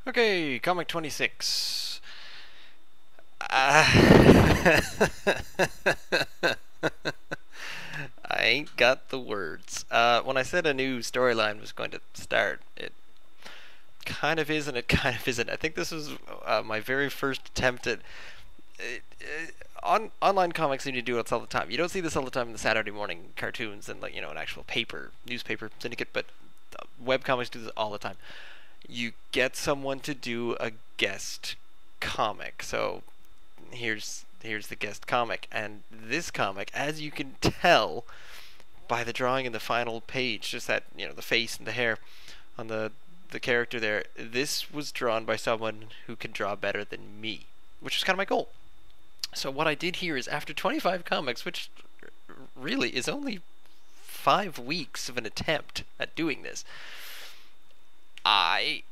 Okay, comic 26. Uh, I ain't got the words. When I said a new storyline was going to start, it kind of is and it kind of isn't. I think this was my very first attempt at. Online comics need to do it all the time. You don't see this all the time in the Saturday morning cartoons and like an actual paper newspaper syndicate, but web comics do this all the time. You get someone to do a guest comic. So here's the guest comic, and this comic, as you can tell by the drawing in the final page, just that the face and the hair on the character there, this was drawn by someone who can draw better than me, which is kind of my goal. So what I did here is, after 25 comics, which really is only 5 weeks of an attempt at doing this, I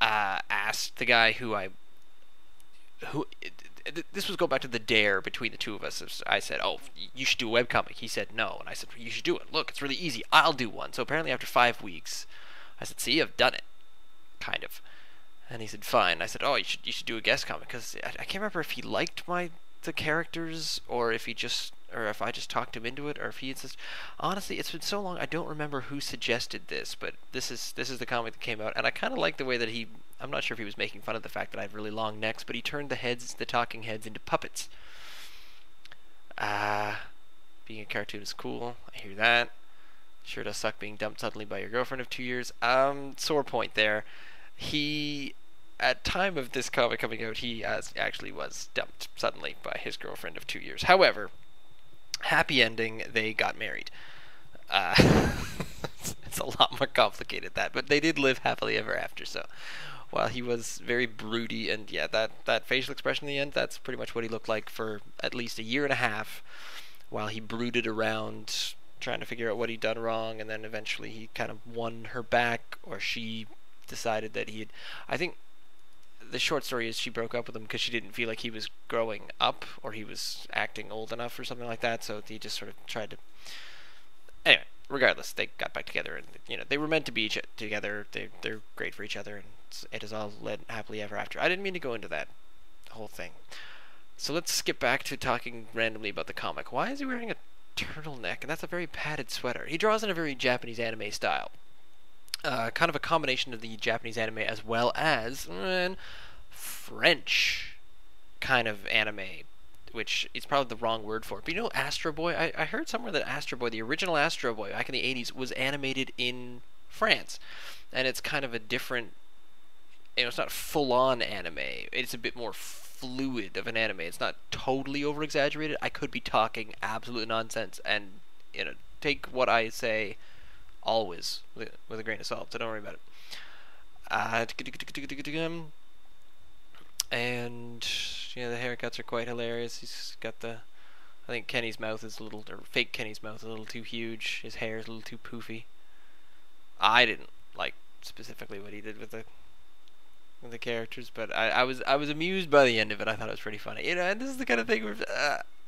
asked the guy who this was go back to the dare between the two of us. I said, "Oh, you should do a webcomic." He said, "No," and I said, "You should do it. Look, it's really easy. I'll do one." So apparently, after 5 weeks, I said, "See, I've done it, kind of." And he said, "Fine." I said, "Oh, you should do a guest comic," because I can't remember if he liked the characters, or if I just talked him into it, or if he insisted. Honestly, it's been so long, I don't remember who suggested this, but this is the comic that came out, and I kind of like the way that he. I'm not sure if he was making fun of the fact that I have really long necks, but he turned the talking heads, into puppets. Being a cartoon is cool. I hear that. Sure does suck being dumped suddenly by your girlfriend of 2 years. Sore point there. He, at time of this comic coming out, he actually was dumped suddenly by his girlfriend of 2 years. However, happy ending, they got married. It's a lot more complicated than that, but they did live happily ever after. So while he was very broody, and yeah, that facial expression in the end, that's pretty much what he looked like for at least a year and a half, while he brooded around trying to figure out what he'd done wrong, and then eventually he kind of won her back, or she decided that he had. I think the short story is she broke up with him because she didn't feel like he was growing up, or he was acting old enough, or something like that. So he just sort of tried to. Anyway, regardless, they got back together, and they were meant to be together. They're great for each other, and it has all led happily ever after. I didn't mean to go into that whole thing. So let's skip back to talking randomly about the comic. Why is he wearing a turtleneck? And that's a very padded sweater. He draws in a very Japanese anime style. Kind of a combination of the Japanese anime as well as French kind of anime, which is probably the wrong word for it. But Astro Boy? I heard somewhere that Astro Boy, the original Astro Boy back in the 80s, was animated in France. And it's kind of a different. It's not full-on anime. It's a bit more fluid of an anime. It's not totally over-exaggerated. I could be talking absolute nonsense, and take what I say always with a grain of salt. So don't worry about it. And the haircuts are quite hilarious. He's got I think Kenny's mouth is fake Kenny's mouth is a little too huge. His hair is a little too poofy. I didn't like specifically what he did with the characters, but I was amused by the end of it. I thought it was pretty funny. And this is the kind of thing where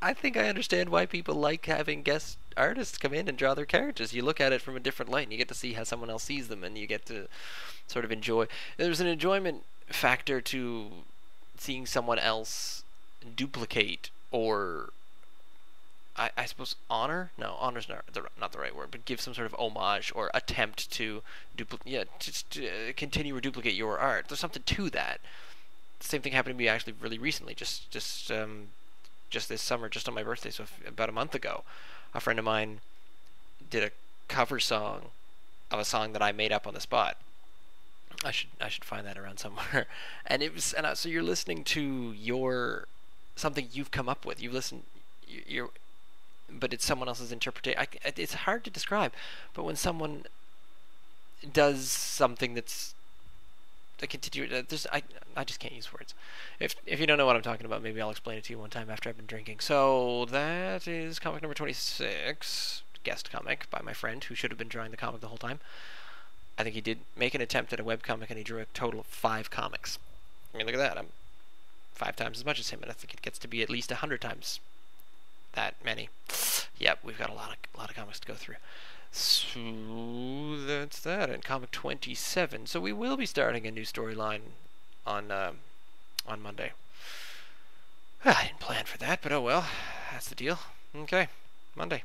I think I understand why people like having guest artists come in and draw their characters. You look at it from a different light, and you get to see how someone else sees them, and you get to sort of enjoy. There's an enjoyment factor to seeing someone else duplicate, or I suppose honor? No, honor's not the right word, but give some sort of homage or attempt to to continue or duplicate your art. There's something to that. The same thing happened to me actually really recently, just this summer, just on my birthday, so about a month ago. A friend of mine did a cover song of a song that I made up on the spot. I should find that around somewhere. And it was, so you're listening to something you've come up with. But it's someone else's interpretation. It's hard to describe, but when someone does something that's a continue, I just can't use words. If you don't know what I'm talking about, maybe I'll explain it to you one time after I've been drinking. So that is comic number 26, guest comic by my friend who should have been drawing the comic the whole time. I think he did make an attempt at a webcomic, and he drew a total of 5 comics. I mean, look at that. I'm 5 times as much as him, and I think it gets to be at least 100 times that many. Yep, we've got a lot of comics to go through. So that's that. And comic 27. So we will be starting a new storyline on Monday. I didn't plan for that, but oh well. That's the deal. Okay, Monday.